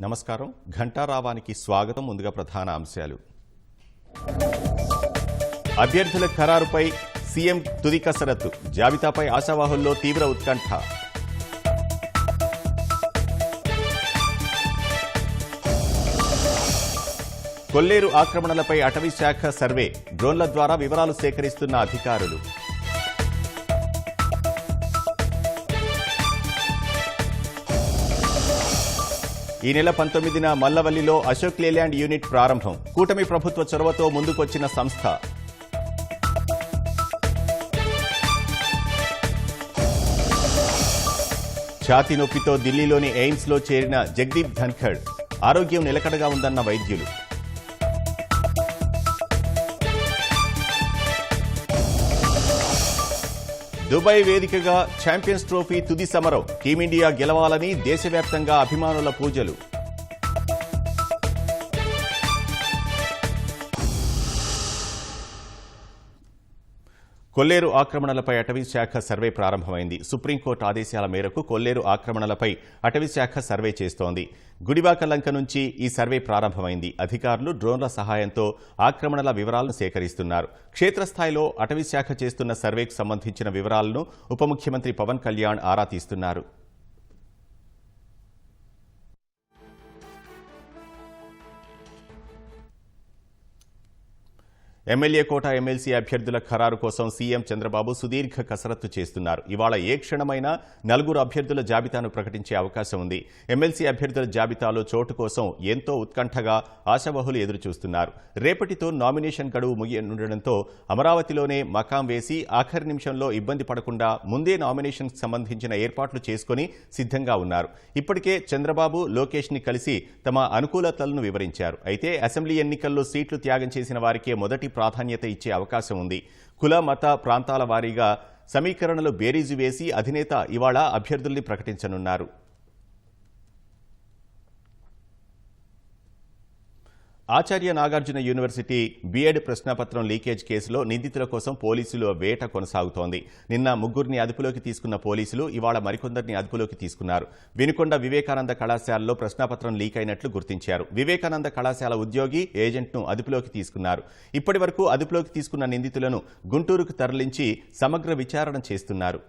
నమస్కారం. ఘంటారావానికి స్వాగతం. ముందుగా ప్రధాన అంశాలు. అభ్యర్థుల ఖరారుపై సీఎం తుది కసరత్తు. జాబితాపై ఆశావాహుల్లో తీవ్ర ఉత్కంఠ. కొల్లేరు ఆక్రమణలపై అటవీ శాఖ సర్వే. డ్రోన్ల ద్వారా వివరాలు సేకరిస్తున్న అధికారులు. ఈ నెల 19న మల్లవల్లిలో అశోక్ లేలాండ్ యూనిట్ ప్రారంభం. కూటమి ప్రభుత్వ చొరవతో ముందుకొచ్చిన సంస్థ. ఛాతీ నొప్పితో ఢిల్లీలోని ఎయిమ్స్లో చేరిన జగదీప్ ధన్ఖడ్. ఆరోగ్యం నిలకడగా ఉందన్న వైద్యులు. దుబాయ్ వేదికగా ఛాంపియన్స్ ట్రోఫీ తుది సమరం. టీమిండియా గెలవాలని దేశవ్యాప్తంగా అభిమానుల పూజలు. కొల్లేరు ఆక్రమణలపై అటవీ శాఖ సర్వే ప్రారంభమైంది. సుప్రీంకోర్టు ఆదేశాల మేరకు కొల్లేరు ఆక్రమణలపై అటవీ శాఖ సర్వే చేస్తోంది. గుడివాక లంక నుంచి ఈ సర్వే ప్రారంభమైంది. అధికారులు డ్రోన్ల సహాయంతో ఆక్రమణల వివరాలను సేకరిస్తున్నారు. క్షేత్రస్థాయిలో అటవీ శాఖ చేస్తున్న సర్వేకు సంబంధించిన వివరాలను ఉప ముఖ్యమంత్రి పవన్ కళ్యాణ్ ఆరా తీస్తున్నారు. ఎమ్మెల్యే కోట, ఎమ్మెల్సీ అభ్యర్థుల ఖరారు కోసం సీఎం చంద్రబాబు సుదీర్ఘ కసరత్తు చేస్తున్నారు. ఇవాళ ఏ క్షణమైనా 4 అభ్యర్థుల జాబితాను ప్రకటించే అవకాశం ఉంది. ఎమ్మెల్సీ అభ్యర్థుల జాబితాలో చోటు కోసం ఎంతో ఉత్కంఠగా ఆశావహులు ఎదురుచూస్తున్నారు. రేపటితో నామినేషన్ గడువు ముగియనుండటంతో అమరావతిలోనే మకాం వేసి ఆఖరి నిమిషంలో ఇబ్బంది పడకుండా ముందే నామినేషన్కు సంబంధించిన ఏర్పాట్లు చేసుకుని సిద్ధంగా ఉన్నారు. ఇప్పటికే చంద్రబాబు, లోకేష్ని కలిసి తమ అనుకూలతలను వివరించారు. అయితే అసెంబ్లీ ఎన్నికల్లో సీట్లు త్యాగం చేసిన వారికే మొదటి ప్రాధాన్యత ఇచ్చే అవకాశం ఉంది. కుల, మత, ప్రాంతాల వారీగా సమీకరణలు బేరీజు వేసి అధినేత ఇవాళ అభ్యర్థుల్ని ప్రకటించనున్నారు. Acharya Nagarjuna university BEd ప్రశ్నాపత్రం leakage కేసులో నిందితుల కోసం పోలీసుల వేట కొనసాగుతోంది. నిన్న 3 అదుపులోకి తీసుకున్న పోలీసులు ఇవాళ మరికొందరిని అదుపులోకి తీసుకున్నారు. వినుకొండ వివేకానంద కళాశాలలో ప్రశ్నాపత్రం లీక్ అయినట్లు గుర్తించారు. వివేకానంద కళాశాల ఉద్యోగి, ఏజెంట్ను అదుపులోకి తీసుకున్నారు. ఇప్పటి వరకు అదుపులోకి తీసుకున్న నిందితులను గుంటూరుకు తరలించి సమగ్ర విచారణ చేస్తున్నారు.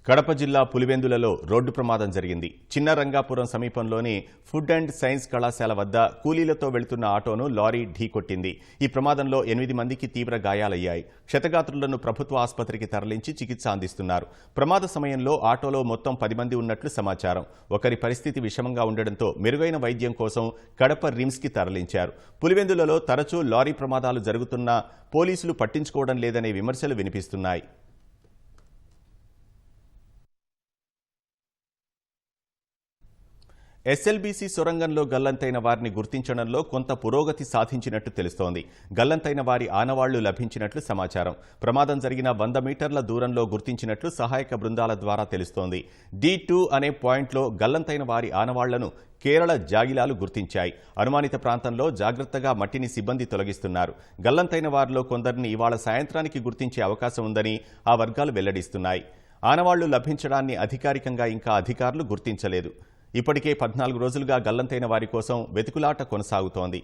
కడప జిల్లా పులివెందులలో రోడ్డు ప్రమాదం జరిగింది. చిన్న రంగాపురం సమీపంలోని ఫుడ్ అండ్ సైన్స్ కళాశాల వద్ద కూలీలతో వెళుతున్న ఆటోను లారీ ఢీకొట్టింది. ఈ ప్రమాదంలో 8 మందికి తీవ్ర గాయాలయ్యాయి. క్షతగాత్రులను ప్రభుత్వ ఆసుపత్రికి తరలించి చికిత్స అందిస్తున్నారు. ప్రమాద సమయంలో ఆటోలో మొత్తం 10 మంది ఉన్నట్లు సమాచారం. ఒకరి పరిస్థితి విషమంగా ఉండడంతో మెరుగైన వైద్యం కోసం కడప రిమ్స్కి తరలించారు. పులివెందులలో తరచూ లారీ ప్రమాదాలు జరుగుతున్నా పోలీసులు పట్టించుకోవడం లేదనే విమర్శలు వినిపిస్తున్నాయి. ఎస్ఎల్బీసీ సొరంగంలో గల్లంతైన వారిని గుర్తించడంలో కొంత పురోగతి సాధించినట్టు తెలుస్తోంది. గల్లంతైన వారి ఆనవాళ్లు లభించినట్లు సమాచారం. ప్రమాదం జరిగిన 100 మీటర్ల దూరంలో గుర్తించినట్లు సహాయక బృందాల ద్వారా తెలుస్తోంది. D2 అనే పాయింట్లో గల్లంతైన వారి ఆనవాళ్లను కేరళ జాగిలాలు గుర్తించాయి. అనుమానిత ప్రాంతంలో జాగ్రత్తగా మట్టిని సిబ్బంది తొలగిస్తున్నారు. గల్లంతైన వారిలో కొందరిని ఇవాళ సాయంత్రానికి గుర్తించే అవకాశం ఉందని ఆ వర్గాలు వెల్లడిస్తున్నాయి. ఆనవాళ్లు లభించడాన్ని అధికారికంగా ఇంకా అధికారులు గుర్తించలేదు. ఇప్పటికే 14 రోజులుగా గల్లంతైన వారి కోసం వెతుకులాట కొనసాగుతోంది.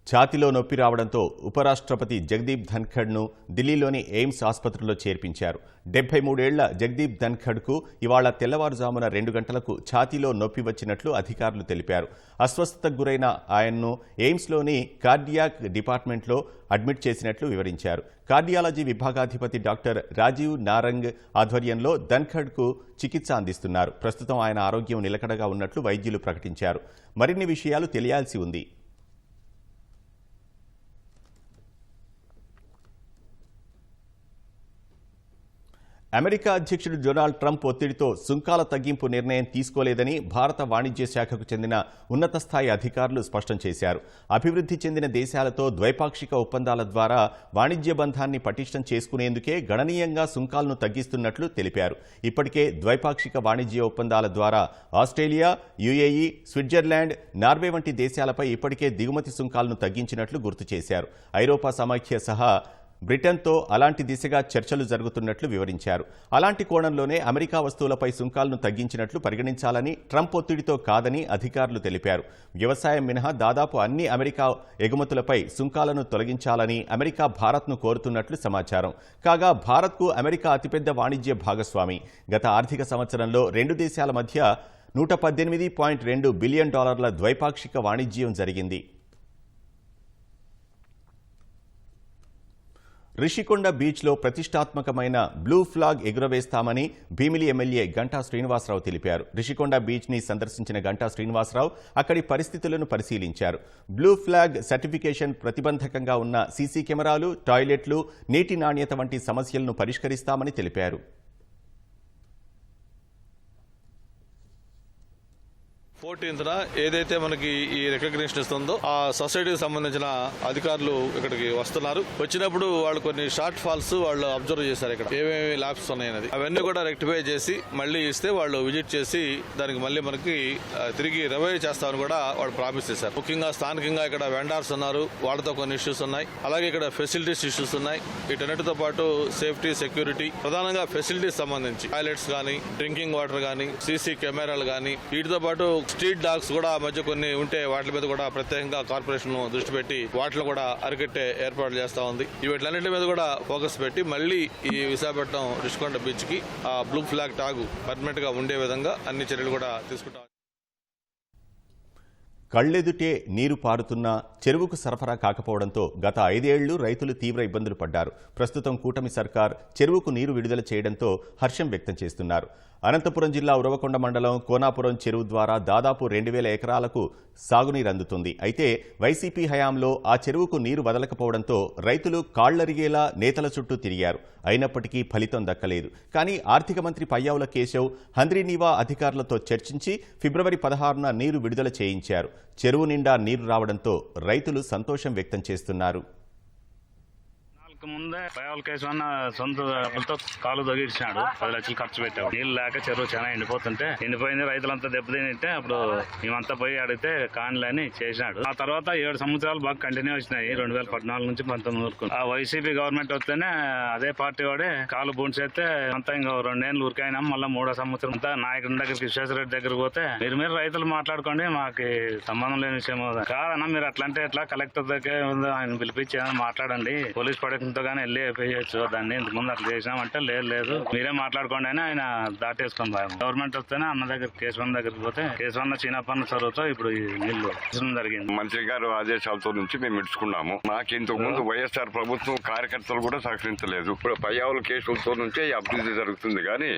ఛాతీలో నొప్పి రావడంతో ఉపరాష్ట్రపతి జగదీప్ ధన్ఖడ్ను ఢిల్లీలోని ఎయిమ్స్ ఆసుపత్రిలో చేర్పించారు. 73 ఏళ్ల జగదీప్ ధన్ఖడ్కు ఇవాళ తెల్లవారుజామున 2 గంటలకు ఛాతీలో నొప్పి వచ్చినట్లు అధికారులు తెలిపారు. అస్వస్థతకు గురైన ఆయన్ను ఎయిమ్స్లోని కార్డియాక్ డిపార్ట్మెంట్లో అడ్మిట్ చేసినట్లు వివరించారు. కార్డియాలజీ విభాగాధిపతి డాక్టర్ రాజీవ్ నారంగ్ ఆధ్వర్యంలో ధన్ఖడ్కు చికిత్స అందిస్తున్నారు. ప్రస్తుతం ఆయన ఆరోగ్యం నిలకడగా ఉన్నట్లు వైద్యులు ప్రకటించారు. మరిన్ని విషయాలు తెలియాల్సి ఉంది. అమెరికా అధ్యక్షుడు డొనాల్డ్ ట్రంప్ ఒత్తిడితో సుంకాల తగ్గింపు నిర్ణయం తీసుకోలేదని భారత వాణిజ్య శాఖకు చెందిన ఉన్నత స్థాయి అధికారులు స్పష్టం చేశారు. అభివృద్ధి చెందిన దేశాలతో ద్వైపాక్షిక ఒప్పందాల ద్వారా వాణిజ్య బంధాన్ని పటిష్టం చేసుకునేందుకే గణనీయంగా సుంకాలను తగ్గిస్తున్నట్లు తెలిపారు. ఇప్పటికే ద్వైపాక్షిక వాణిజ్య ఒప్పందాల ద్వారా ఆస్ట్రేలియా, యుఏఈ, స్విట్జర్లాండ్, నార్వే వంటి దేశాలపై ఇప్పటికే దిగుమతి సుంకాలను తగ్గించినట్లు గుర్తు చేశారు. ఐరోపా సమాఖ్య సహా బ్రిటన్తో అలాంటి దిశగా చర్చలు జరుగుతున్నట్లు వివరించారు. అలాంటి కోణంలోనే అమెరికా వస్తువులపై సుంకాలను తగ్గించినట్లు పరిగణించాలని, ట్రంప్ ఒత్తిడితో కాదని అధికారులు తెలిపారు. వ్యవసాయం మినహా దాదాపు అన్ని అమెరికా ఎగుమతులపై సుంకాలను తొలగించాలని అమెరికా భారత్ను కోరుతున్నట్లు సమాచారం. కాగా భారత్కు అమెరికా అతిపెద్ద వాణిజ్య భాగస్వామి. గత ఆర్థిక సంవత్సరంలో రెండు దేశాల మధ్య $118.2 బిలియన్ ద్వైపాక్షిక వాణిజ్యం జరిగింది. రిషికొండ బీచ్లో ప్రతిష్టాత్మకమైన బ్లూ ఫ్లాగ్ ఎగురవేస్తామని భీమిలి ఎమ్మెల్యే గంటా శ్రీనివాసరావు తెలిపారు. రిషికొండ బీచ్ని సందర్శించిన గంటా శ్రీనివాసరావు అక్కడి పరిస్థితులను పరిశీలించారు. బ్లూ ఫ్లాగ్ సర్టిఫికేషన్ ప్రతిబంధకంగా ఉన్న సీసీ కెమెరాలు, టాయిలెట్లు, నీటి నాణ్యత వంటి సమస్యలను పరిష్కరిస్తామని తెలిపారు. 14th ఏదైతే మనకి ఈ రికగ్నిషన్ ఇస్తుందో ఆ సొసైటీకి సంబంధించిన అధికారులు ఇక్కడికి వస్తున్నారు. వచ్చినప్పుడు వాళ్ళు కొన్ని షార్ట్ ఫాల్స్ వాళ్ళు అబ్జర్వ్ చేశారు. ఇక్కడ ఏమేమి ల్యాబ్స్ ఉన్నాయన్నది అవన్నీ కూడా రెక్టిఫై చేసి మళ్ళీ ఇస్తే వాళ్ళు విజిట్ చేసి దానికి మళ్ళీ మనకి తిరిగి రివైవ్ చేస్తామని కూడా వాళ్ళు ప్రామిస్ చేశారు. ముఖ్యంగా స్థానికంగా ఇక్కడ వెండర్స్ ఉన్నారు, వాళ్ళతో కొన్ని ఇష్యూస్ ఉన్నాయి. అలాగే ఇక్కడ ఫెసిలిటీస్ ఇష్యూస్ ఉన్నాయి. వీటన్నిటితో పాటు సేఫ్టీ, సెక్యూరిటీ, ప్రధానంగా ఫెసిలిటీస్ సంబంధించి టాయిలెట్స్ కానీ, డ్రింకింగ్ వాటర్ కానీ, సీసీ కెమెరాలు కానీ, వీటితో పాటు స్ట్రీట్ డాగ్స్ కూడా మధ్య కొన్ని ఉంటే వాటి మీద కూడా ప్రత్యేకంగా కార్పొరేషన్ దృష్టి పెట్టి వాటిలో కూడా అరికట్టే ఏర్పాట్లు చేస్తా ఉంది. వీటిలన్నింటి మీద కూడా ఫోకస్ పెట్టి మళ్ళీ ఈ విశాఖపట్నం రిషికొండ బీచ్ కి ఆ బ్లూ ఫ్లాగ్ టాగ్ పర్మనెంట్ గా ఉండే విధంగా అన్ని చర్యలు కూడా తీసుకుంటాం. కళ్లెదుటే నీరు పారుతున్నా చెరువుకు సరఫరా కాకపోవడంతో గత 5 ఏళ్లు రైతులు తీవ్ర ఇబ్బందులు పడ్డారు. ప్రస్తుతం కూటమి సర్కార్ చెరువుకు నీరు విడుదల చేయడంతో హర్షం వ్యక్తం చేస్తున్నారు. అనంతపురం జిల్లా ఉరవకొండ మండలం కోనాపురం చెరువు ద్వారా దాదాపు 2000 ఎకరాలకు సాగునీరు అందుతుంది. అయితే వైసీపీ హయాంలో ఆ చెరువుకు నీరు వదలకపోవడంతో రైతులు కాళ్లరిగేలా నేతల చుట్టూ తిరిగారు. అయినప్పటికీ ఫలితం దక్కలేదు. కానీ ఆర్థిక మంత్రి పయ్యావుల కేశవ్ హంద్రీనీవా అధికారులతో చర్చించి ఫిబ్రవరి 16న నీరు విడుదల చేయించారు. చెరువు నిండా నీరు రావడంతో రైతులు సంతోషం వ్యక్తం చేస్తున్నారు. ముందే పయ్యావుల కేశవన్న సొంత డబ్బులతో కాలు తొగిచ్చినాడు. 10 లక్షలు ఖర్చు పెట్టాడు. నీళ్ళు లేక చెరువు చాలా ఎండిపోయింది. రైతులంతా దెబ్బతింటే అప్పుడు మేమంతా పోయి అడిగితే కానిలని చేసినాడు. ఆ తర్వాత 7 సంవత్సరాలు బాగా కంటిన్యూ వచ్చినాయి. 2014 నుంచి 19 వరకు ఆ వైసీపీ గవర్నమెంట్ వస్తేనే అదే పార్టీ వాడే కాలు బూన్సేస్తే అంతా ఇంకా 2 ఏళ్ళు ఊరికైనా మళ్ళీ 3వ సంవత్సరం అంతా నాయకుడి దగ్గరికి విశ్వేశ్వరరెడ్డి దగ్గరికి పోతే మీరు రైతులు మాట్లాడుకోండి, మాకు సంబంధం లేని విషయం కాదన్నా, మీరు అట్లంటే ఎట్లా, కలెక్టర్ దగ్గర ఆయన పిలిపించి మాట్లాడండి, పోలీస్ పడక గానీ వెళ్ళి వేయచ్చు, దాన్ని ఇంతకు ముందు అట్లా చేసినామంటే లేదు మీరే మాట్లాడుకోండి అని ఆయన దాటేసుకొని గవర్నమెంట్ వస్తేనే అన్న దగ్గర కేశవన్ దగ్గరికి పోతే కేశవన్న చిన్నపన్న చదువుతో ఇప్పుడు ఈ నీళ్లు జరిగింది. మంత్రి గారు ఆదేశాలతో నుంచి మేము ఇడుచుకున్నాము. మాకు ఇంతకు ముందు వైఎస్ఆర్ ప్రభుత్వం కార్యకర్తలు కూడా సహకరించలేదు. ఇప్పుడు పయ్యావుల కేసులతో నుంచే అభివృద్ధి జరుగుతుంది. కానీ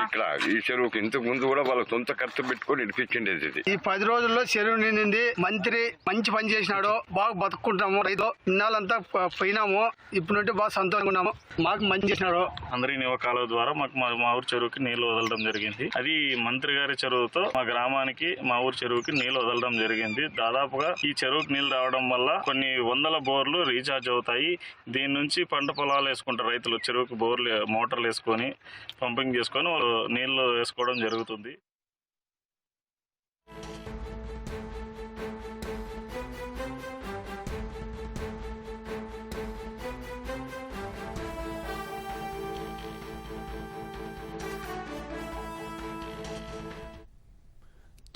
ఇక్కడ ఈ చెరువుకి ఇంతకు ముందు కూడా వాళ్ళ సొంత ఖర్చు పెట్టుకుని ఇడిపించిండేది. ఈ 10 రోజుల్లో చెరువు నిండింది. మంత్రి మంచి పని చేసినాడు. బాగా బతుకుంటాము. రైతు ఇన్నాళ్ళంతా పోయినాము. ఇప్పుడు బాగా సంతోషంగా ఉన్నాము. మాకు మంచి చేసినాడు. హంద్రీనీవా కాలువ ద్వారా మాకు మా ఊరు చెరువుకి నీళ్లు వదలడం జరిగింది. అది మంత్రి గారి చెరువుతో మా గ్రామానికి, మా ఊరు చెరువుకి నీళ్లు వదలడం జరిగింది. దాదాపుగా ఈ చెరువుకి నీళ్లు రావడం వల్ల కొన్ని 100 బోర్లు రీఛార్జ్ అవుతాయి. దీని నుంచి పంట పొలాలు వేసుకుంటారు రైతులు. చెరువుకి బోర్లు, మోటార్లు వేసుకొని పంపింగ్ చేసుకొని నీళ్లు వేసుకోవడం జరుగుతుంది.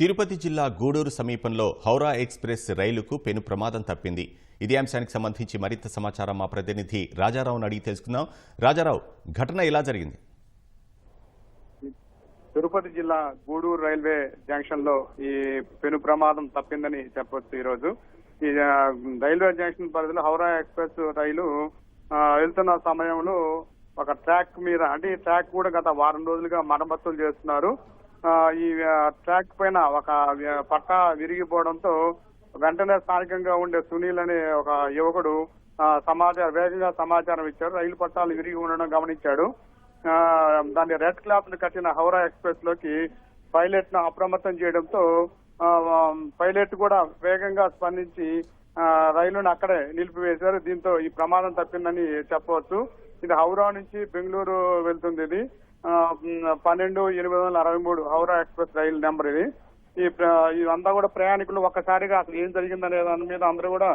తిరుపతి జిల్లా గూడూరు సమీపంలో హౌరా ఎక్స్ప్రెస్ రైలుకు పెను ప్రమాదం తప్పింది. ఇదే అంశానికి సంబంధించి మరింత సమాచారం మా ప్రతినిధి రాజారావును అడిగి తెలుసుకుందాం. రాజారావు, ఘటన ఎలా జరిగింది? తిరుపతి జిల్లా గూడూరు రైల్వే జంక్షన్ లో ఈ పెను ప్రమాదం తప్పిందని చెప్పొచ్చు. ఈ రోజు ఈ రైల్వే జంక్షన్ పరిధిలో హౌరా ఎక్స్ప్రెస్ రైలు వెళ్తున్న సమయంలో ఒక ట్రాక్ మీద, అంటే ఈ ట్రాక్ కూడా గత వారం రోజులుగా మరమ్మతులు చేస్తున్నారు. ఈ ట్రాక్ పైన ఒక పట్టా విరిగిపోవడంతో వెంటనే స్థానికంగా ఉండే సునీల్ అనే ఒక యువకుడు వేగంగా సమాచారం ఇచ్చాడు. రైలు పట్టాలు విరిగి ఉండడం గమనించాడు. దాన్ని రెడ్ క్లాత్ ను కట్టిన హౌరా ఎక్స్ప్రెస్ లోకి పైలట్ ను అప్రమత్తం చేయడంతో పైలట్ కూడా వేగంగా స్పందించి రైలును అక్కడే నిలిపివేశారు. దీంతో ఈ ప్రమాదం తప్పిందని చెప్పవచ్చు. ఇది హౌరా నుంచి బెంగళూరు వెళ్తుంది. ఇది 12/863 హౌరా ఎక్స్ప్రెస్ రైలు నెంబర్. ఇది ఇదంతా కూడా ప్రయాణికులు ఒక్కసారిగా అసలు ఏం జరిగిందనే దాని మీద అందరూ కూడా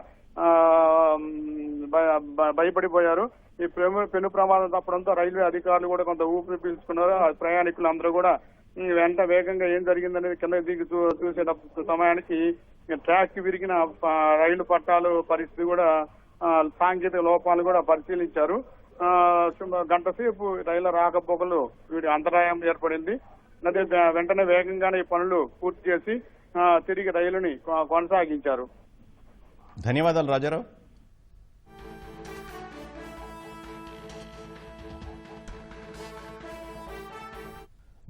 భయపడిపోయారు. ఈ పెను ప్రమాదం తప్పడంతో రైల్వే అధికారులు కూడా కొంత ఊపిరి పీల్చుకున్నారు. ప్రయాణికులు అందరూ కూడా వెంట వేగంగా ఏం జరిగిందనేది కింద దిగి చూసే సమయానికి ట్రాక్ కి విరిగిన రైలు పట్టాలు పరిస్థితి కూడా సాంకేతిక లోపాలు కూడా పరిశీలించారు. గంట సేపు రైళ్ల రాకపోకలు వీడి అంతరాయం ఏర్పడింది. అదే వెంటనే వేగంగానే ఈ పనులు పూర్తి చేసి తిరిగి రైలుని కొనసాగించారు. ధన్యవాదాలు రాజారావు.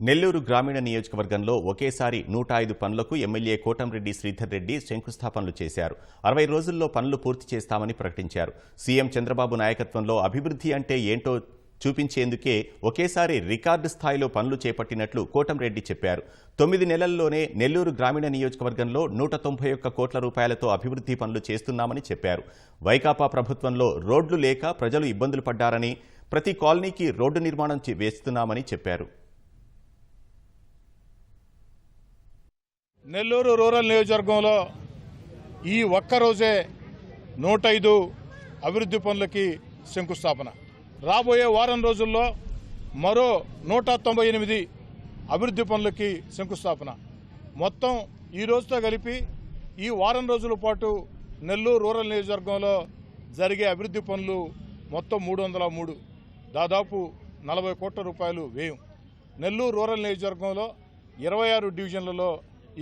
నెల్లూరు గ్రామీణ నియోజకవర్గంలో ఒకేసారి 105 పనులకు ఎమ్మెల్యే కోటంరెడ్డి శ్రీధర్ రెడ్డి శంకుస్థాపనలు చేశారు. 60 రోజుల్లో పనులు పూర్తి చేస్తామని ప్రకటించారు. సీఎం చంద్రబాబు నాయకత్వంలో అభివృద్ధి అంటే ఏంటో చూపించేందుకే ఒకేసారి రికార్డు స్థాయిలో పనులు చేపట్టినట్లు కోటంరెడ్డి చెప్పారు. 9 నెలల్లోనే నెల్లూరు గ్రామీణ నియోజకవర్గంలో 191 కోట్ల రూపాయలతో అభివృద్ధి పనులు చేస్తున్నామని చెప్పారు. వైకాపా ప్రభుత్వంలో రోడ్లు లేక ప్రజలు ఇబ్బందులు పడ్డారని, ప్రతి కాలనీకి రోడ్డు నిర్మాణం వేస్తున్నామని చెప్పారు. నెల్లూరు రూరల్ నియోజకవర్గంలో ఈ ఒక్కరోజే 105 అభివృద్ధి పనులకి శంకుస్థాపన. రాబోయే వారం రోజుల్లో మరో 198 అభివృద్ధి పనులకి శంకుస్థాపన. మొత్తం ఈ రోజుతో కలిపి ఈ వారం రోజుల పాటు నెల్లూరు రూరల్ నియోజకవర్గంలో జరిగే అభివృద్ధి పనులు మొత్తం 303, దాదాపు 40 కోట్ల రూపాయలు వ్యయం. నెల్లూరు రూరల్ నియోజకవర్గంలో 26 డివిజన్లలో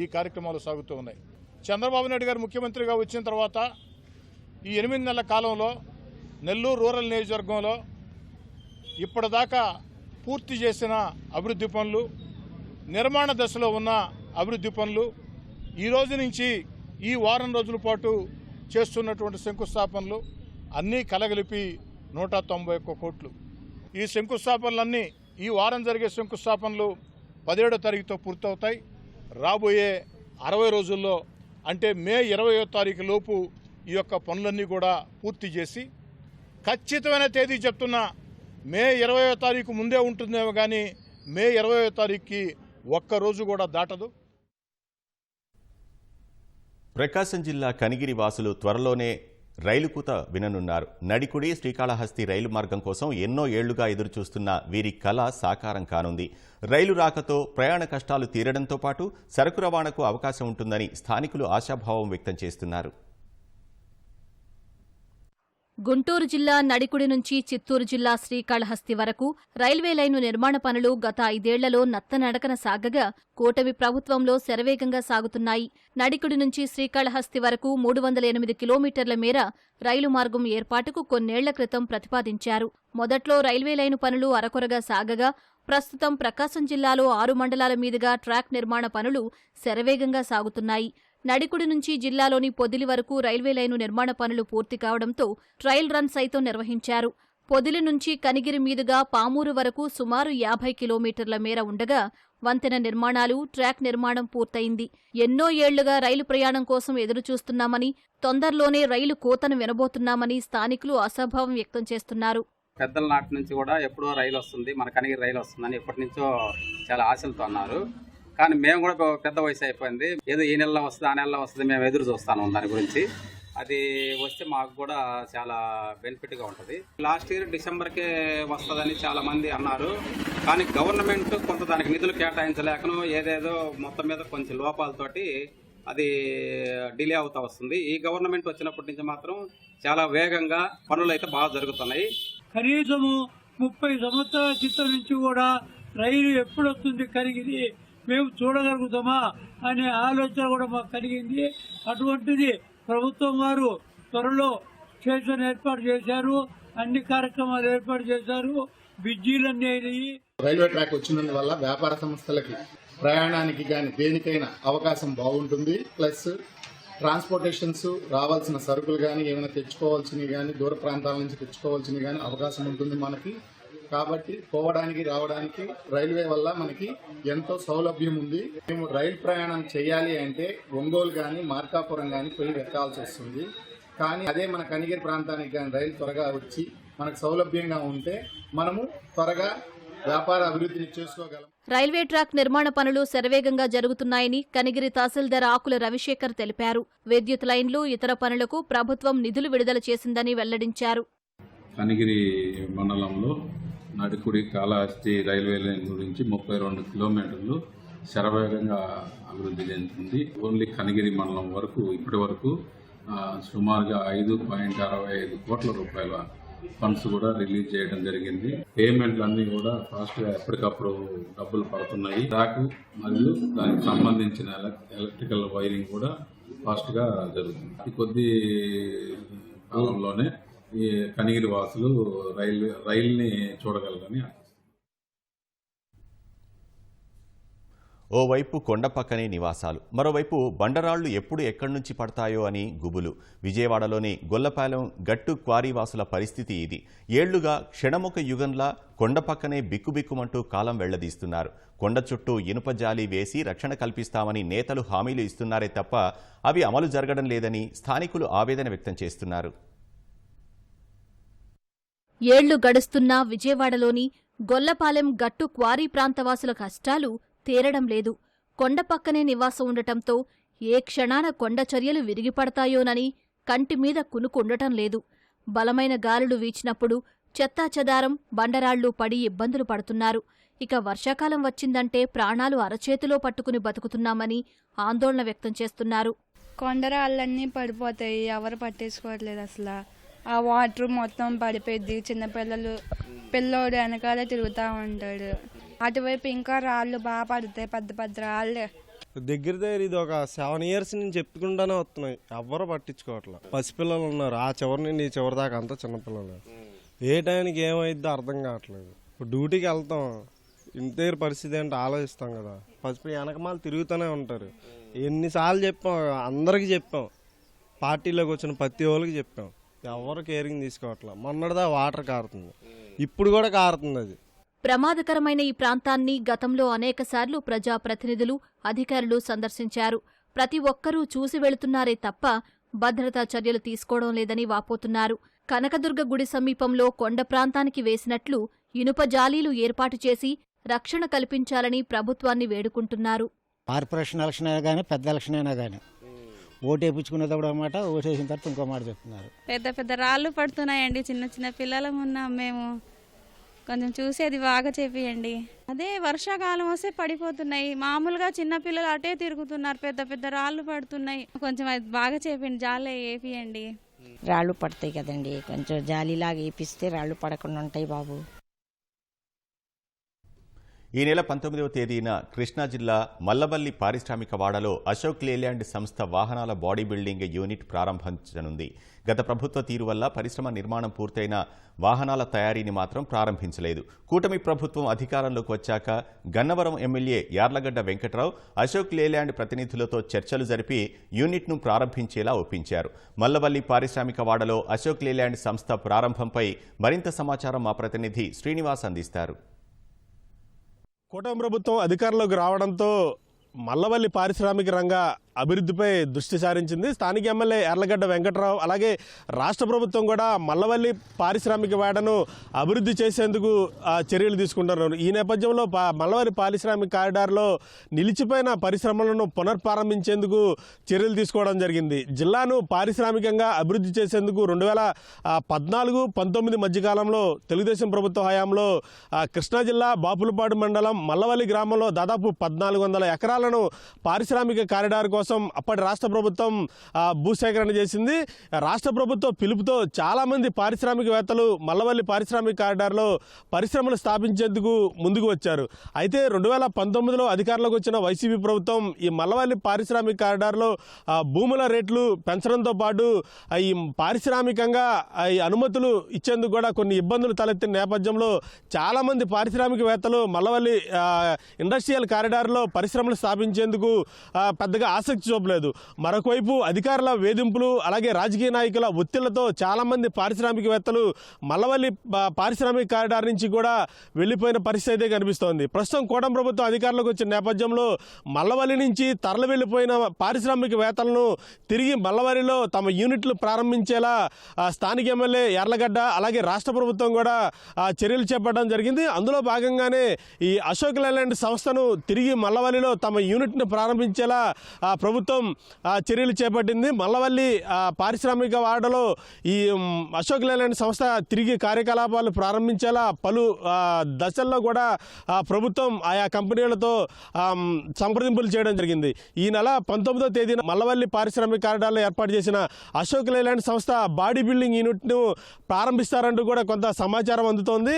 ఈ కార్యక్రమాలు సాగుతూ ఉన్నాయి. చంద్రబాబు నాయుడు గారు ముఖ్యమంత్రిగా వచ్చిన తర్వాత ఈ 8 నెలల కాలంలో నెల్లూరు రూరల్ నియోజకవర్గంలో ఇప్పటిదాకా పూర్తి చేసిన అభివృద్ధి పనులు, నిర్మాణ దశలో ఉన్న అభివృద్ధి పనులు, ఈ రోజు నుంచి ఈ వారం రోజుల పాటు చేస్తున్నటువంటి శంకుస్థాపనలు అన్నీ కలగలిపి 191 కోట్లు. ఈ శంకుస్థాపనలన్నీ ఈ వారం జరిగే శంకుస్థాపనలు 17వ తారీఖుతో పూర్తవుతాయి. రాబోయే 60 రోజుల్లో అంటే మే 20వ తారీఖు లోపు ఈ యొక్క పనులన్నీ కూడా పూర్తి చేసి, ఖచ్చితమైన తేదీ చెప్తున్నా మే 20వ తారీఖు ముందే ఉంటుందేమో కానీ మే 20వ తారీఖుకి ఒక్కరోజు కూడా దాటదు. ప్రకాశం జిల్లా కనిగిరి వాసులు త్వరలోనే రైలు కూత విననున్నారు. నడికుడి శ్రీకాళహస్తి రైలు మార్గం కోసం ఎన్నో ఏళ్లుగా ఎదురుచూస్తున్న వీరి కళ సాకారం కానుంది. రైలు రాకతో ప్రయాణ కష్టాలు తీరడంతో పాటు సరుకు రవాణాకు అవకాశం ఉంటుందని స్థానికులు ఆశాభావం వ్యక్తం చేస్తున్నారు. గుంటూరు జిల్లా నడికుడి నుంచి చిత్తూరు జిల్లా శ్రీకాళహస్తి వరకు రైల్వే లైను నిర్మాణ పనులు గత 5 ఏళ్లలో నత్తనడకన సాగగా కూటమి ప్రభుత్వంలో శరవేగంగా సాగుతున్నాయి. నడికుడి నుంచి శ్రీకాళహస్తి వరకు 308 కిలోమీటర్ల మేర రైలు మార్గం ఏర్పాటుకు కొన్నేళ్ల క్రితం ప్రతిపాదించారు. మొదట్లో రైల్వే లైను పనులు అరకొరగా సాగగా ప్రస్తుతం ప్రకాశం జిల్లాలో 6 మండలాల మీదుగా ట్రాక్ నిర్మాణ పనులు శరవేగంగా సాగుతున్నాయి. నడికుడి నుంచి జిల్లాలోని పొదిలి వరకు రైల్వే లైను నిర్మాణ పనులు పూర్తి కావడంతో ట్రయల్ రన్ సైతం నిర్వహించారు. పొదిలి నుంచి కనిగిరి మీదుగా పామూరు వరకు సుమారు 50 కిలోమీటర్ల మేర ఉండగా వంతెన నిర్మాణాలు, ట్రాక్ నిర్మాణం పూర్తయింది. ఎన్నో ఏళ్లుగా రైలు ప్రయాణం కోసం ఎదురుచూస్తున్నామని, తొందరలోనే రైలు కోతను వినబోతున్నామని స్థానికులు అసభావం వ్యక్తం చేస్తున్నారు. పెద్దల నాటి నుంచి కూడా ఎప్పుడో రైలు వస్తుంది, మన కనిగిరి రైలు వస్తుందని ఎప్పటి నుంచో చాలా ఆశలతో అన్నారు. కానీ మేము కూడా పెద్ద వయసు అయిపోయింది. ఏదో ఈ నెలలో వస్తుంది, ఆ నెలలో వస్తుంది, మేము ఎదురు చూస్తాను దాని గురించి. అది వస్తే మాకు కూడా చాలా బెనిఫిట్గా ఉంటుంది. లాస్ట్ ఇయర్ డిసెంబర్కే వస్తుందని చాలా మంది అన్నారు. కానీ గవర్నమెంట్ కొంత దానికి నిధులు కేటాయించలేకను ఏదేదో మొత్తం మీద కొంచెం లోపాలతోటి అది డిలే అవుతా వస్తుంది. ఈ గవర్నమెంట్ వచ్చినప్పటి నుంచి మాత్రం చాలా వేగంగా పనులు అయితే బాగా జరుగుతున్నాయి. కనీసము 30 సంవత్సరాల క్రితం నుంచి కూడా రైలు ఎప్పుడు వస్తుంది కనిగిరి, మేము చూడగలుగుతామా అనే ఆలోచన కూడా మాకు కలిగింది. అటువంటిది ప్రభుత్వం వారు త్వరలో స్టేషన్ ఏర్పాటు చేశారు, అన్ని కార్యక్రమాలు ఏర్పాటు చేశారు, బ్రిడ్జీలన్నీ అయినాయి. రైల్వే ట్రాక్ వచ్చినందువల్ల వ్యాపార సంస్థలకి ప్రయాణానికి కానీ దేనికైనా అవకాశం బాగుంటుంది. ప్లస్ ట్రాన్స్పోర్టేషన్స్ రావాల్సిన సరుకులు కానీ ఏమైనా తెచ్చుకోవాల్సినవి కానీ దూర ప్రాంతాల నుంచి తెచ్చుకోవాల్సినవి కానీ అవకాశం ఉంటుంది మనకి. కాబట్టి పోవడానికి రావడానికి రైల్వే వల్ల మనకి ఎంతో సౌలభ్యం ఉంది. మేము రైలు ప్రయాణం చేయాలి అంటే ఒంగోలు కానీ మార్కాపురం కానీ పోయి వెతకాల్సి వస్తుంది. కానీ అదే మన కనిగిరి ప్రాంతానికి కానీ రైలు త్వరగా వచ్చి మనకు సౌలభ్యంగా ఉంటే మనము త్వరగా వ్యాపార అభివృద్ధిని చేసుకోగలం. రైల్వే ట్రాక్ నిర్మాణ పనులు శరవేగంగా జరుగుతున్నాయని కనిగిరి తహసీల్దార్ ఆకుల రవిశేఖర్ తెలిపారు. విద్యుత్ లైన్లు, ఇతర పనులకు ప్రభుత్వం నిధులు విడుదల చేసిందని వెల్లడించారు. కనిగిరి మండలంలో నడికుడి కాళహస్తి రైల్వే లైన్ గురించి 32 కిలోమీటర్లు శరవేగంగా అభివృద్ధి చెందుతుంది. ఓన్లీ కనిగిరి మండలం వరకు ఇప్పటి వరకు సుమారుగా 5.65 కోట్ల రూపాయల ఫండ్స్ కూడా రిలీజ్ చేయడం జరిగింది. పేమెంట్లు అన్ని కూడా ఫాస్ట్ గా ఎప్పటికప్పుడు డబ్బులు పడుతున్నాయి. ట్రాక్ మరియు దానికి సంబంధించిన ఎలక్ట్రికల్ వైరింగ్ కూడా ఫాస్ట్ గా జరుగుతుంది. కొద్ది కాలంలోనే ఈ కనిగిరి వాసులు రైల్ని చూడగలరని. ఓవైపు కొండపక్కనే నివాసాలు, మరోవైపు బండరాళ్లు ఎప్పుడు ఎక్కడి నుంచి పడతాయో అని గుబులు. విజయవాడలోని గొల్లపాలెం గట్టు క్వారీవాసుల పరిస్థితి ఇది. ఏళ్లుగా క్షణముఖ యుగంలా కొండపక్కనే బిక్కుబిక్కుమంటూ కాలం వెళ్లదీస్తున్నారు. కొండ చుట్టూ ఇనుప జాలి వేసి రక్షణ కల్పిస్తామని నేతలు హామీలు ఇస్తున్నారే తప్ప అవి అమలు జరగడం లేదని స్థానికులు ఆవేదన వ్యక్తం చేస్తున్నారు. ఏళ్లు గడుస్తున్నా విజయవాడలోని గొల్లపాలెం గట్టు క్వారీ ప్రాంతవాసుల కష్టాలు తీరడం లేదు. కొండపక్కనే నివాసం ఉండటంతో ఏ క్షణాన కొండ చర్యలు విరిగిపడతాయోనని కంటి మీద కునుకుండటం లేదు. బలమైన గాలులు వీచినప్పుడు చెత్తాచెదారం, బండరాళ్లు పడి ఇబ్బందులు పడుతున్నారు. ఇక వర్షాకాలం వచ్చిందంటే ప్రాణాలు అరచేతిలో పట్టుకుని బతుకుతున్నామని ఆందోళన వ్యక్తం చేస్తున్నారు. కొండరాళ్ళన్నీ పడిపోతాయి, ఎవరు పట్టించుకోవట్లేదు. అసలు ఆ వాటర్ మొత్తం పడిపోయింది. పిల్లోడు వెనకాలే తిరుగుతూ ఉంటాడు. అటువైపు ఇంకా రాళ్ళు బాగా పడతాయి, పెద్ద పెద్ద రాళ్ళే. దగ్గర ఇది ఒక 7 years నుంచి చెప్పుకుంటానే వస్తున్నాయి, ఎవ్వరు పట్టించుకోవట్లేదు. పసిపిల్లలు ఉన్నారు, ఆ చివరి నుండి ఈ చివరి దాకా అంతా చిన్నపిల్లలు. ఏ టైంకి ఏమైద్దో అర్థం కావట్లేదు. ఇప్పుడు డ్యూటీకి వెళ్తాం, ఇంటి దగ్గర పరిస్థితి ఏంటో ఆలోచిస్తాం కదా. పసిపిల్ల వెనకమాలు తిరుగుతూనే ఉంటారు. ఎన్నిసార్లు చెప్పాం, అందరికి చెప్పాం, పార్టీలోకి వచ్చిన ప్రతి ఒళ్ళకి చెప్పాం, ఎవరు కేరింగ్ తీసుకోవట్లేదు. మొన్నటిదా వాటర్ కారుతుంది, ఇప్పుడు కూడా కారుతుంది. అది ప్రమాదకరమైన ఈ ప్రాంతాన్ని గతంలో అనేకసార్లు ప్రజాప్రతినిధులు, అధికారులు సందర్శించారు. ప్రతి ఒక్కరూ చూసి వెళుతున్నారే తప్ప భద్రతా చర్యలు తీసుకోవడం లేదని వాపోతున్నారు. కనకదుర్గ గుడి సమీపంలో కొండ ప్రాంతానికి వేసినట్లు ఇనుప జాలీలు ఏర్పాటు చేసి రక్షణ కల్పించాలని ప్రభుత్వాన్ని వేడుకుంటున్నారు. కార్పొరేషన్ ఎలక్షన్ అయినా కానీ, పెద్ద ఎలక్షన్ అయినా కానీ ఓటు వేయించుకునేటప్పుడు అన్నమాట, ఓటు వేసిన తర్వాత ఇంకో మాట చెప్తున్నారు. పెద్ద పెద్ద రాళ్ళు పడుతున్నాయండి. చిన్న చిన్న పిల్లలం ఉన్నాం మేము, కొంచెం చూసేది బాగా చేపియండి. అదే వర్షాకాలం వస్తే పడిపోతున్నాయి. మామూలుగా చిన్న పిల్లలు అటే తిరుగుతున్నారు, పెద్ద పెద్ద రాళ్ళు పడుతున్నాయి. కొంచెం అది బాగా చేపియండి, జాలి వేపియండి. రాళ్ళు పడతాయి కదండి, కొంచెం జాలీలాగా వేపిస్తే రాళ్ళు పడకుండా ఉంటాయి బాబు. ఈ నెల 19వ తేదీన కృష్ణా జిల్లా మల్లవల్లి పారిశ్రామిక వాడలో అశోక్ లేలాండ్ సంస్థ వాహనాల బాడీ బిల్డింగ్ యూనిట్ ప్రారంభించనుంది. గత ప్రభుత్వ తీరు వల్ల పరిశ్రమ నిర్మాణం పూర్తయిన వాహనాల తయారీని మాత్రం ప్రారంభించలేదు. కూటమి ప్రభుత్వం అధికారంలోకి వచ్చాక గన్నవరం ఎమ్మెల్యే యార్లగడ్డ వెంకట్రావు అశోక్ లేలాండ్ ప్రతినిధులతో చర్చలు జరిపి యూనిట్ను ప్రారంభించేలా ఒప్పించారు. మల్లవల్లి పారిశ్రామిక వాడలో అశోక్ లేలాండ్ సంస్థ ప్రారంభంపై మరింత సమాచారం మా ప్రతినిధి శ్రీనివాస్ అందిస్తారు. కూటమి ప్రభుత్వం అధికారంలోకి రావడంతో మల్లవల్లి పారిశ్రామిక రంగ అభివృద్ధిపై దృష్టి సారించింది. స్థానిక ఎమ్మెల్యే యార్లగడ్డ వెంకట్రావు అలాగే రాష్ట్ర ప్రభుత్వం కూడా మల్లవల్లి పారిశ్రామిక వాడను అభివృద్ధి చేసేందుకు చర్యలు తీసుకుంటున్నారు. ఈ నేపథ్యంలో మల్లవల్లి పారిశ్రామిక కారిడార్లో నిలిచిపోయిన పరిశ్రమలను పునర్ప్రారంభించేందుకు చర్యలు తీసుకోవడం జరిగింది. జిల్లాను పారిశ్రామికంగా అభివృద్ధి చేసేందుకు 2014-19 మధ్యకాలంలో తెలుగుదేశం ప్రభుత్వ హయాంలో కృష్ణా జిల్లా బాపులపాడు మండలం మల్లవల్లి గ్రామంలో దాదాపు 1400 ఎకరాలను పారిశ్రామిక కారిడార్ కోసం అప్పటి రాష్ట్ర ప్రభుత్వం భూసేకరణ చేసింది. రాష్ట్ర ప్రభుత్వ పిలుపుతో చాలామంది పారిశ్రామికవేత్తలు మల్లవల్లి పారిశ్రామిక కారిడార్లో పరిశ్రమలు స్థాపించేందుకు ముందుకు వచ్చారు. అయితే 2019లో అధికారంలోకి వచ్చిన వైసీపీ ప్రభుత్వం ఈ మల్లవల్లి పారిశ్రామిక కారిడార్లో భూముల రేట్లు పెంచడంతో పాటు ఈ పారిశ్రామికంగా ఈ అనుమతులు ఇచ్చేందుకు కూడా కొన్ని ఇబ్బందులు తలెత్తిన నేపథ్యంలో చాలామంది పారిశ్రామికవేత్తలు మల్లవల్లి ఇండస్ట్రియల్ కారిడార్లో పరిశ్రమలు స్థాపించేందుకు పెద్దగా ఆసక్తి ఆసక్తి చూపలేదు. మరొకవైపు అధికారుల వేధింపులు అలాగే రాజకీయ నాయకుల ఒత్తిళ్లతో చాలామంది పారిశ్రామికవేత్తలు మల్లవల్లి పారిశ్రామిక కారిడార్ నుంచి కూడా వెళ్లిపోయిన పరిస్థితి అయితే కనిపిస్తోంది. ప్రస్తుతం కూటమి ప్రభుత్వం అధికారంలోకి వచ్చిన నేపథ్యంలో మల్లవల్లి నుంచి తరలి వెళ్లిపోయిన పారిశ్రామికవేత్తలను తిరిగి మల్లవల్లిలో తమ యూనిట్లు ప్రారంభించేలా స్థానిక ఎమ్మెల్యే యార్లగడ్డ అలాగే రాష్ట్ర ప్రభుత్వం కూడా చర్యలు చేపట్టడం జరిగింది. అందులో భాగంగానే ఈ అశోక్ లేలాండ్ సంస్థను తిరిగి మల్లవల్లిలో తమ యూనిట్ను ప్రారంభించేలా ప్రభుత్వం చర్యలు చేపట్టింది. మల్లవల్లి పారిశ్రామిక వాడలో ఈ అశోక్ లేలాండ్ సంస్థ తిరిగి కార్యకలాపాలు ప్రారంభించేలా పలు దశల్లో కూడా ప్రభుత్వం ఆయా కంపెనీలతో సంప్రదింపులు చేయడం జరిగింది. ఈ నెల 19వ తేదీన మల్లవల్లి పారిశ్రామిక కారిడార్లో ఏర్పాటు చేసిన అశోక్ లేలాండ్ సంస్థ బాడీ బిల్డింగ్ యూనిట్ను ప్రారంభిస్తారంటూ కూడా కొంత సమాచారం అందుతోంది.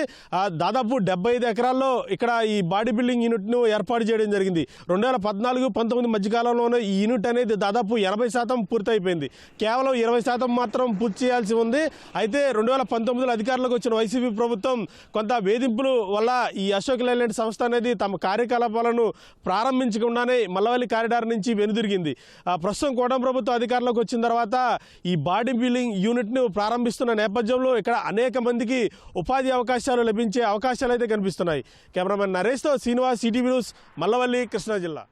దాదాపు 75 ఎకరాల్లో ఇక్కడ ఈ బాడీ బిల్డింగ్ యూనిట్ను ఏర్పాటు చేయడం జరిగింది. 2014-19 మధ్యకాలంలోనే ఈ యూనిట్ అనేది దాదాపు 80% పూర్తయిపోయింది. కేవలం 20% మాత్రం పూర్తి చేయాల్సి ఉంది. అయితే 2019లో అధికారంలోకి వచ్చిన వైసీపీ ప్రభుత్వం కొంత వేధింపుల వల్ల ఈ అశోక్ లేలాండ్ సంస్థ అనేది తమ కార్యకలాపాలను ప్రారంభించకుండానే మల్లవల్లి కారిడార్ నుంచి వెనుదిరిగింది. ప్రస్తుతం కూటమి ప్రభుత్వం అధికారంలోకి వచ్చిన తర్వాత ఈ బాడీ బిల్డింగ్ యూనిట్ను ప్రారంభిస్తున్న నేపథ్యంలో ఇక్కడ అనేక మందికి ఉపాధి అవకాశాలు లభించే అవకాశాలు అయితే కనిపిస్తున్నాయి. కెమెరామెన్ నరేష్తో శ్రీనివాస్, ఈటీవీ న్యూస్, మల్లవల్లి, కృష్ణా జిల్లా.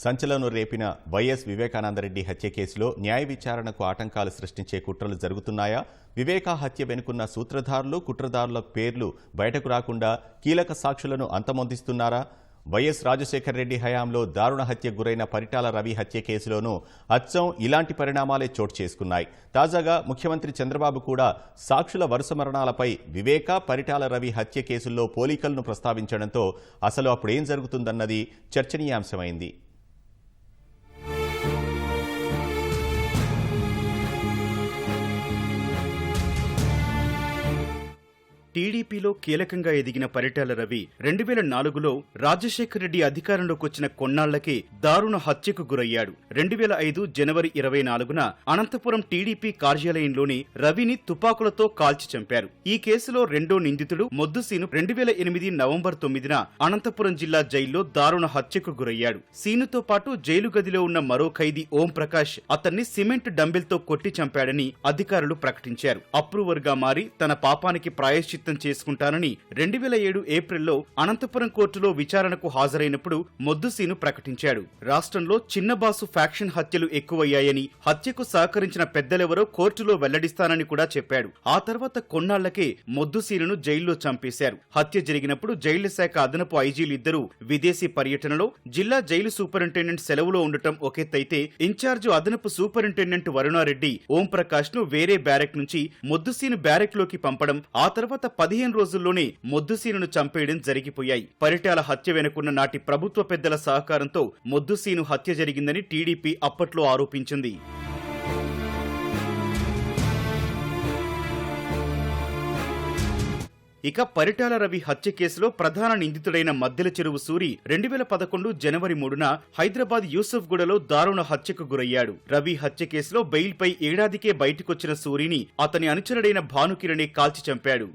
సంచలనం రేపిన వైఎస్ వివేకానందరెడ్డి హత్య కేసులో న్యాయ విచారణకు ఆటంకాలు సృష్టించే కుట్రలు జరుగుతున్నాయా? వివేకా హత్య వెనుకున్న సూత్రధారులు, కుట్రదారుల పేర్లు బయటకు రాకుండా కీలక సాక్షులను అంతమొందిస్తున్నారా? వైఎస్ రాజశేఖర రెడ్డి హయాంలో దారుణ హత్యకు గురైన పరిటాల రవి హత్య కేసులోనూ అచ్చం ఇలాంటి పరిణామాలే చోటు చేసుకున్నాయి. తాజాగా ముఖ్యమంత్రి చంద్రబాబు కూడా సాక్షుల వరుస మరణాలపై వివేక, పరిటాల రవి హత్య కేసుల్లో పోలికలను ప్రస్తావించడంతో అసలు అప్పుడేం జరుగుతుందన్నది చర్చనీయాంశమైంది. టీడీపీలో కీలకంగా ఎదిగిన పరిటాల రవి 2004లో రాజశేఖర రెడ్డి అధికారంలోకి వచ్చిన కొన్నాళ్లకే దారుణ హత్యకు గురయ్యాడు. 2005 జనవరి 24న అనంతపురం టీడీపీ కార్యాలయంలోని రవిని తుపాకులతో కాల్చి చంపారు. ఈ కేసులో రెండో నిందితుడు మొద్దుసీను 2008 నవంబర్ 9న అనంతపురం జిల్లా జైల్లో దారుణ హత్యకు గురయ్యాడు. సీనుతో పాటు జైలు గదిలో ఉన్న మరో ఖైదీ ఓం ప్రకాష్ అతన్ని సిమెంట్ డంబెల్తో కొట్టి చంపాడని అధికారులు ప్రకటించారు. అప్రూవర్గా మారి తన పాపానికి ప్రాయశ్చిత్తం చేసుకుంటానని 2007 ఏప్రిల్లో అనంతపురం కోర్టులో విచారణకు హాజరైనప్పుడు మొద్దుసీను ప్రకటించాడు. రాష్ట్రంలో చిన్నబాసు ఫ్యాక్షన్ హత్యలు ఎక్కువయ్యాయని, హత్యకు సహకరించిన పెద్దలెవరో కోర్టులో వెల్లడిస్తానని కూడా చెప్పాడు. ఆ తర్వాత కొన్నాళ్లకే మొద్దుసీనును జైల్లో చంపేశారు. హత్య జరిగినప్పుడు జైళ్ల శాఖ అదనపు ఐజీలిద్దరూ విదేశీ పర్యటనలో, జిల్లా జైలు సూపరింటెండెంట్ సెలవులో ఉండటం ఒకెత్తైతే ఇన్ఛార్జు అదనపు సూపరింటెండెంట్ వరుణారెడ్డి ఓంప్రకాష్ ను వేరే బ్యారెక్ నుంచి మొద్దుసీను బ్యారెక్ లోకి పంపడం, ఆ తర్వాత 15 రోజుల్లోనే మొద్దుసీనును చంపేయడం జరిగిపోయాయి. పరిటాల హత్య వెనుకున్న నాటి ప్రభుత్వ పెద్దల సహకారంతో మొద్దుసీను హత్య జరిగిందని టీడీపీ అప్పట్లో ఆరోపించింది. ఇక పరిటాల రవి హత్య కేసులో ప్రధాన నిందితుడైన మద్దెల చెరువు సూరి 2011 జనవరి 3న హైదరాబాద్ యూసఫ్ గూడలో దారుణ హత్యకు గురయ్యాడు. రవి హత్య కేసులో బెయిల్పై ఏడాదికే బయటకొచ్చిన సూరిని అతని అనుచరుడైన భానుకిరణే కాల్చి చంపాడు.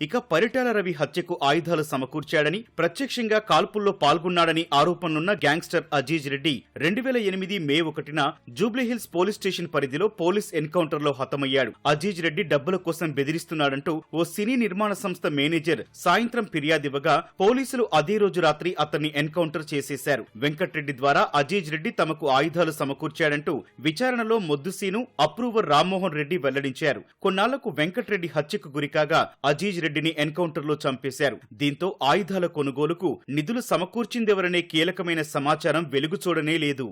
ఇక పరిటాల రవి హత్యకు ఆయుధాలు సమకూర్చాడని, ప్రత్యక్షంగా కాల్పుల్లో పాల్గొన్నాడని ఆరోపణలున్న గ్యాంగ్స్టర్ అజీజ్ రెడ్డి 2008 మే 1న జూబ్లీహిల్స్ పోలీస్ స్టేషన్ పరిధిలో పోలీస్ ఎన్కౌంటర్లో హతమయ్యాడు. అజీజ్ రెడ్డి డబ్బుల కోసం బెదిరిస్తున్నాడంటూ ఓ సినీ నిర్మాణ సంస్థ మేనేజర్ సాయంత్రం ఫిర్యాదివ్వగా పోలీసులు అదే రోజు రాత్రి అతన్ని ఎన్కౌంటర్ చేసేశారు. వెంకట్రెడ్డి ద్వారా అజీజ్ రెడ్డి తమకు ఆయుధాలు సమకూర్చాడంటూ విచారణలో మొద్దుసీను, అప్రూవర్ రామ్మోహన్ రెడ్డి వెల్లడించారు. కొన్నాళ్లకు వెంకట్రెడ్డి హత్యకు గురికాగా అజీజ్ రెడ్డిని ఎన్కౌంటర్లో చంపేశారు. దీంతో ఆయుధాల కొనుగోలుకు నిధులు సమకూర్చిందెవరనే కీలకమైన సమాచారం వెలుగు చూడనే లేదు.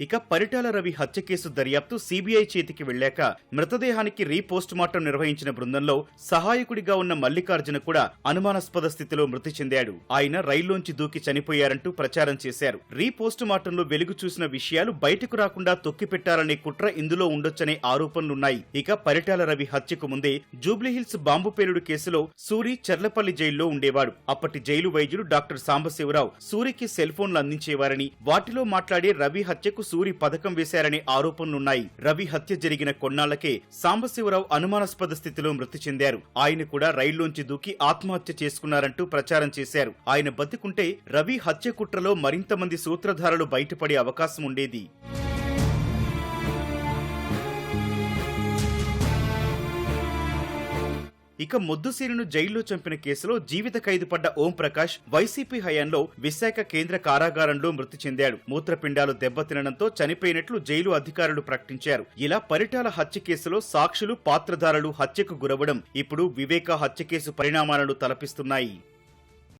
ఇక పరిటాల రవి హత్య కేసు దర్యాప్తు సీబీఐ చేతికి వెళ్లాక మృతదేహానికి రీపోస్ట్ మార్టం నిర్వహించిన బృందంలో సహాయకుడిగా ఉన్న మల్లికార్జున కూడా అనుమానాస్పద స్థితిలో మృతి చెందాడు. ఆయన రైల్లోంచి దూకి చనిపోయారంటూ ప్రచారం చేశారు. రీపోస్ట్ మార్టంలో వెలుగు చూసిన విషయాలు బయటకు రాకుండా తొక్కిపెట్టాలనే కుట్ర ఇందులో ఉండొచ్చనే ఆరోపణలున్నాయి. ఇక పరిటాల రవి హత్యకు ముందే జూబ్లీహిల్స్ బాంబు పేలుడు కేసులో సూరి చర్లపల్లి జైల్లో ఉండేవాడు. అప్పటి జైలు వైద్యుడు డాక్టర్ సాంబశివరావు సూరికి సెల్ ఫోన్లు అందించేవారని, వాటిలో మాట్లాడే రవి హత్యకు సూరి పథకం వేశారనే ఆరోపణలున్నాయి. రవి హత్య జరిగిన కొన్నాళ్లకే సాంబశివరావు అనుమానాస్పద స్థితిలో మృతి చెందారు. ఆయన కూడా రైల్లోంచి దూకి ఆత్మహత్య చేసుకున్నారంటూ ప్రచారం చేశారు. ఆయన బతికుంటే రవి హత్య కుట్రలో మరింత మంది సూత్రధారులు బయటపడే అవకాశం ఉండేది. ఇక ముద్దుసీనును జైల్లో చంపిన కేసులో జీవిత ఖైదు పడ్డ ఓం ప్రకాష్ వైసీపీ హయాంలో విశాఖ కేంద్ర కారాగారంలో మృతి చెందాడు. మూత్రపిండాలు దెబ్బతినడంతో చనిపోయినట్లు జైలు అధికారులు ప్రకటించారు. ఇలా పరిటాల హత్య కేసులో సాక్షులు, పాత్రధారులు హత్యకు గురవడం ఇప్పుడు వివేక హత్య కేసు పరిణామాలను తలపిస్తున్నాయి.